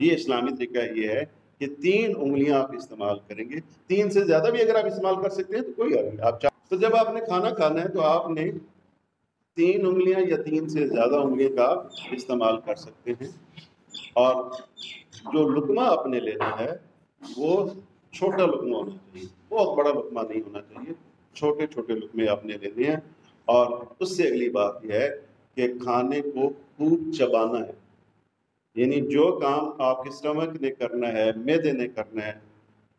یہ اسلامی طریقہ یہ ہے کہ 3 انگلیاں آپ استعمال کریں گے. 3 سے زیادہ بھی اگر آپ استعمال کر سکتے ہیں تو کوئی حرج نہیں. آپ تو جب آپ نے کھانا کھانا ہے تو آپ نے 3 انگلیاں یا 3 سے زیادہ انگلیاں کا آپ استعمال کر سکتے ہیں. اور جو لقمہ آپ نے لینا ہے وہ چھوٹا لقمہ ہونا چاہیے, بہت بڑا لقمہ نہیں ہونا چاہیے, چھوٹے چھوٹے لقمے آپ نے لینے ہیں. اور اس سے اگلی بات یہ ہے کہ کھانے کو خوب چبانا ہے. یعنی جو کام آپ کے اسٹمک نے کرنا ہے, معدے نے کرنا ہے,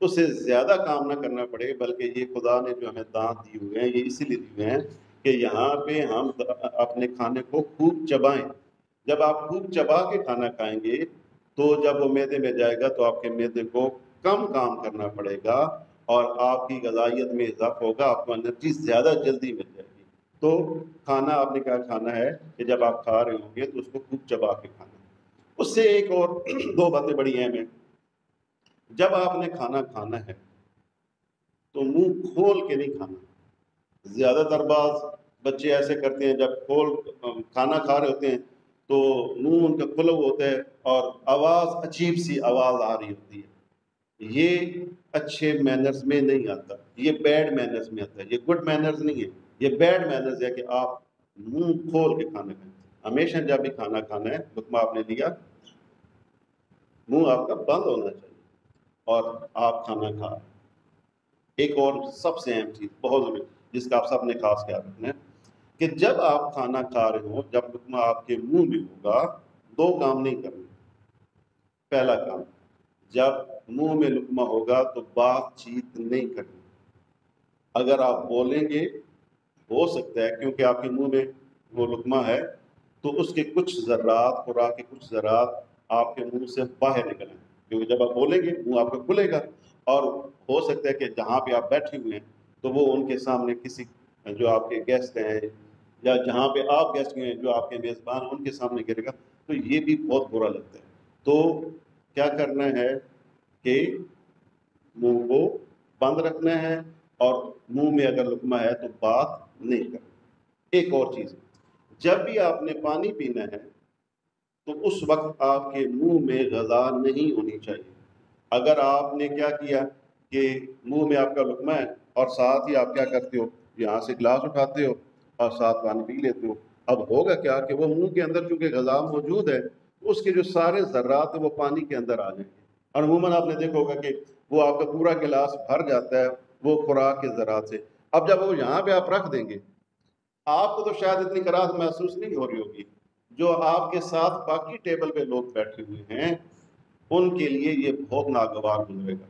اس سے زیادہ کام نہ کرنا پڑے, بلکہ یہ خدا نے جو ہمیں دانت دیے ہوئے ہیں یہ اسی لیے دیے ہوئے ہیں کہ یہاں پہ ہم اپنے کھانے کو خوب چبائیں. جب آپ خوب چبا کے کھانا کھائیں گے تو جب وہ معدے میں جائے گا تو آپ کے معدے کو کم کام کرنا پڑے گا اور آپ کی غذائیت میں اضافہ ہوگا, آپ کو انرجی زیادہ جلدی مل جائے گی. تو کھانا آپ نے کیا کھانا ہے کہ جب آپ کھا رہے ہوں گے تو اس کو خوب چبا کے کھانا. اس سے ایک اور 2 باتیں بڑی اہم ہیں. جب آپ نے کھانا کھانا ہے تو منہ کھول کے نہیں کھانا. زیادہ تر بعض بچے ایسے کرتے ہیں, جب کھانا کھا رہے ہوتے ہیں تو منہ ان کا کھلا ہوا ہوتا ہے اور آواز عجیب سی آواز آ رہی ہوتی ہے. یہ اچھے مینرز میں نہیں آتا, یہ بیڈ مینرز میں آتا ہے. یہ گڈ مینرز نہیں ہے, یہ بیڈ مینرز ہے کہ آپ منہ کھول کے کھانا کھائیں. ہمیشہ جب بھی کھانا کھانا ہے, لقمہ آپ نے لیا, منہ آپ کا بند ہونا چاہیے اور آپ کھانا کھا. ایک اور سب سے اہم چیز بہت ضروری جس کا آپ سب نے خاص خیال رکھنا ہے کہ جب آپ کھانا کھا رہے ہوں, جب لقمہ آپ کے منہ میں ہوگا, 2 کام نہیں کرنے. پہلا کام, جب منہ میں لقمہ ہوگا تو بات چیت نہیں کرنی. اگر آپ بولیں گے ہو سکتا ہے کیونکہ آپ کے منہ میں وہ لقمہ ہے تو اس کے کچھ ذرات, خوراک کے کچھ ذرات آپ کے منہ سے باہر نکلیں, کیونکہ جب آپ بولیں گے منہ آپ کا کھلے گا اور ہو سکتا ہے کہ جہاں پہ آپ بیٹھے ہوئے ہیں تو وہ ان کے سامنے کسی جو آپ کے گیسٹ ہیں یا جہاں پہ آپ گیسٹ ہیں جو آپ کے میزبان ان کے سامنے گرے گا تو یہ بھی بہت برا لگتا ہے. تو کیا کرنا ہے کہ منہ کو بند رکھنا ہے اور منہ میں اگر لقمہ ہے تو بات نہیں کرنا. ایک اور چیز, جب بھی آپ نے پانی پینا ہے تو اس وقت آپ کے منہ میں غذا نہیں ہونی چاہیے. اگر آپ نے کیا کیا کہ منہ میں آپ کا لقمہ ہے اور ساتھ ہی آپ کیا کرتے ہو, یہاں سے گلاس اٹھاتے ہو اور ساتھ پانی پی لیتے ہو, اب ہوگا کیا کہ وہ منہ کے اندر چونکہ غذا موجود ہے اس کے جو سارے ذرات ہیں وہ پانی کے اندر آ جائیں گے. اور عموماً آپ نے دیکھا ہوگا کہ وہ آپ کا پورا گلاس بھر جاتا ہے وہ خوراک کے ذرات سے. اب جب وہ یہاں پہ آپ رکھ دیں گے, آپ کو تو شاید اتنی کراہت محسوس نہیں ہو رہی ہوگی, جو آپ کے ساتھ باقی ٹیبل پہ لوگ بیٹھے ہوئے ہیں ان کے لیے یہ بہت ناگوار گزرے گا.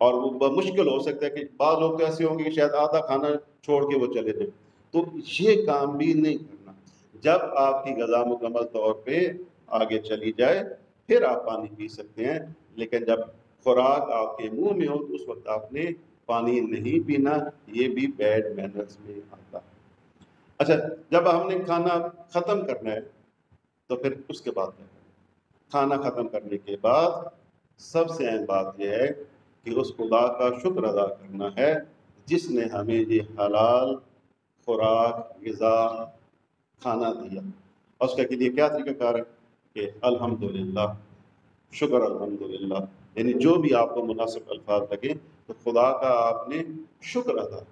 اور وہ مشکل ہو سکتا ہے کہ بعض لوگ تو ایسے ہوں گے کہ شاید آدھا کھانا چھوڑ کے وہ چلے جائیں. تو یہ کام بھی نہیں کرنا. جب آپ کی غذا مکمل طور پہ آگے چلی جائے پھر آپ پانی پی سکتے ہیں, لیکن جب خوراک آپ کے منہ میں ہو تو اس وقت آپ نے پانی نہیں پینا. یہ بھی بیڈ مینرز میں آتا ہے. اچھا, جب ہم نے کھانا ختم کرنا ہے تو پھر اس کے بعد کیا کرنا ہے؟ کھانا ختم کرنے کے بعد سب سے اہم بات یہ ہے کہ اس خدا کا شکر ادا کرنا ہے جس نے ہمیں یہ حلال خوراک غذا کھانا دیا. اور اس کا لیے کیا طریقہ کار ہے کہ الحمدللہ, شکر الحمدللہ, یعنی جو بھی آپ کو مناسب الفاظ لگیں تو خدا کا آپ نے شکر ادا کرنا.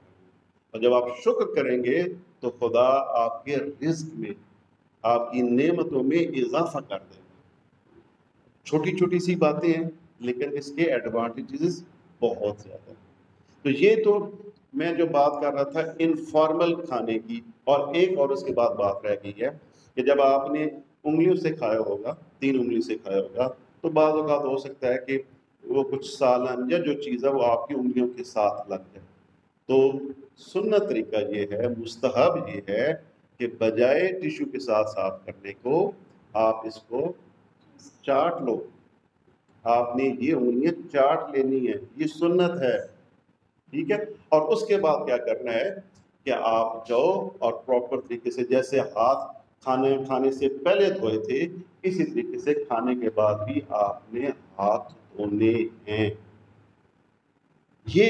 اور جب آپ شکر کریں گے تو خدا آپ کے رزق میں, آپ کی نعمتوں میں اضافہ کر دے گا. چھوٹی چھوٹی سی باتیں ہیں لیکن اس کے ایڈوانٹیجز بہت زیادہ ہیں. تو یہ تو میں جو بات کر رہا تھا انفارمل کھانے کی, اور ایک اور اس کے بعد بات رہ گئی ہے کہ جب آپ نے انگلیوں سے کھایا ہوگا, 3 انگلی سے کھایا ہوگا, تو بعض اوقات ہو سکتا ہے کہ وہ کچھ سالن یا جو چیز ہے وہ آپ کی انگلیوں کے ساتھ لگ جائے. تو سنت طریقہ یہ ہے, مستحب یہ ہے کہ بجائے ٹیشو کے ساتھ صاف کرنے کو آپ اس کو چاٹ لو. آپ نے یہ انگلیاں چاٹ لینی ہے, یہ سنت ہے, ٹھیک ہے. اور اس کے بعد کیا کرنا ہے کہ آپ جاؤ اور پراپر طریقے سے جیسے ہاتھ کھانے سے پہلے دھوئے تھے اسی طریقے سے کھانے کے بعد بھی آپ نے ہاتھ دھونے ہیں. یہ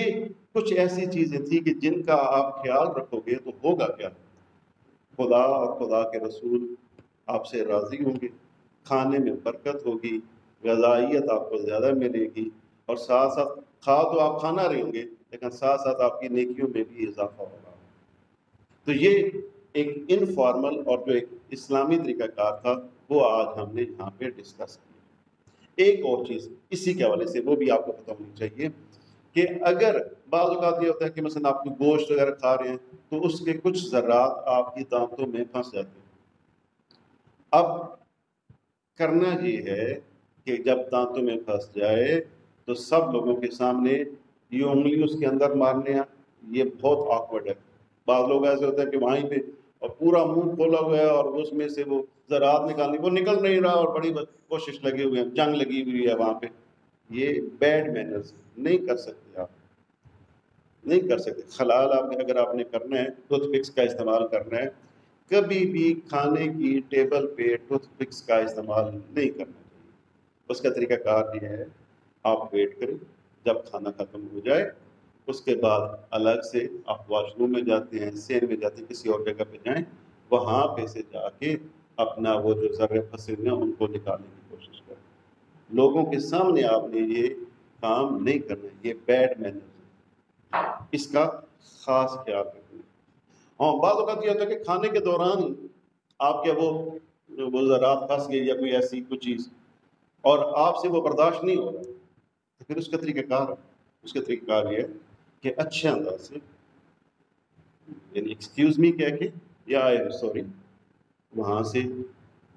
کچھ ایسی چیزیں تھیں کہ جن کا آپ خیال رکھو گے تو ہوگا کیا, خدا اور خدا کے رسول آپ سے راضی ہوں گے, کھانے میں برکت ہوگی, غذائیت آپ کو زیادہ ملے گی، اور ساتھ ساتھ کھا تو آپ کھانا رہیں گے لیکن ساتھ ساتھ آپ کی نیکیوں میں بھی اضافہ ہوگا۔ تو یہ ایک انفارمل اور جو ایک اسلامی طریقہ کار تھا وہ آج ہم نے یہاں پہ ڈسکس کیا۔ ایک اور چیز اسی کے حوالے سے وہ بھی آپ کو پتہ ہونی چاہیے کہ اگر بعض اوقات یہ ہوتا ہے کہ مثلا آپ کو گوشت وغیرہ کھا رہے ہیں تو اس کے کچھ ذرات آپ کی دانتوں میں پھنس جاتے ہیں۔ اب کرنا یہ ہے کہ جب دانتوں میں پھنس جائے تو سب لوگوں کے سامنے یہ انگلی اس کے اندر مارنے ہیں، یہ بہت آکورڈ ہے۔ بعض لوگ ایسے ہوتے ہیں کہ وہیں پہ اور پورا منہ کھولا ہوا ہے اور اس میں سے وہ ذرات نکالنی، وہ نکل نہیں رہا اور بڑی کوشش لگی ہوئی ہے، جنگ لگی ہوئی ہے وہاں پہ۔ یہ بیڈ مینرز نہیں کر سکتے، آپ نہیں کر سکتے۔ خلال اگر آپ نے کرنا ہے ٹوتھ پکس کا استعمال کرنا ہے، کبھی بھی کھانے کی ٹیبل پہ ٹوتھ پکس کا استعمال نہیں کرنا چاہیے۔ اس کا طریقہ کار یہ ہے، آپ ویٹ کریں جب کھانا ختم ہو جائے، اس کے بعد الگ سے آپ واش روم میں جاتے ہیں، سین میں جاتے ہیں، کسی اور جگہ پہ جائیں، وہاں پہ سے جا کے اپنا وہ جو ذرے پھنسے ہوئے ہیں ان کو نکالنے کی کوشش کریں۔ لوگوں کے سامنے آپ نے یہ کام نہیں کرنا، یہ بیڈ مینرز ہے، اس کا خاص خیال رکھنا۔ ہاں بعض اوقات یہ ہوتا ہے کہ کھانے کے دوران آپ کے وہ ذرات پھنس گئی یا کوئی ایسی کوئی چیز اور آپ سے وہ برداشت نہیں ہو رہا، تو پھر اس کا طریقہ کار یہ ہے کہ اچھے انداز سے یعنی ایکسکیوز می کہہ کے یا آئی ایم سوری، وہاں سے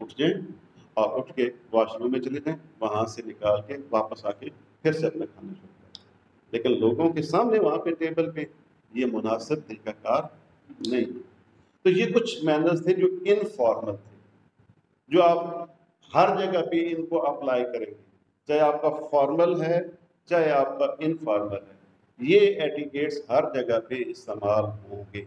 اٹھ جائیں اور اٹھ کے واش روم میں چلے جائیں، وہاں سے نکال کے واپس آ کے پھر سے اپنا کھانا شروع کریں۔ لیکن لوگوں کے سامنے وہاں پہ ٹیبل پہ یہ مناسب طریقہ کار نہیں۔ تو یہ کچھ مینرز تھے جو انفارمل تھے، جو آپ ہر جگہ پہ ان کو اپلائی کریں گے، چاہے آپ کا فارمل ہے چاہے آپ کا انفارمل ہے، یہ ایٹیکیٹس ہر جگہ پہ استعمال ہوں گے۔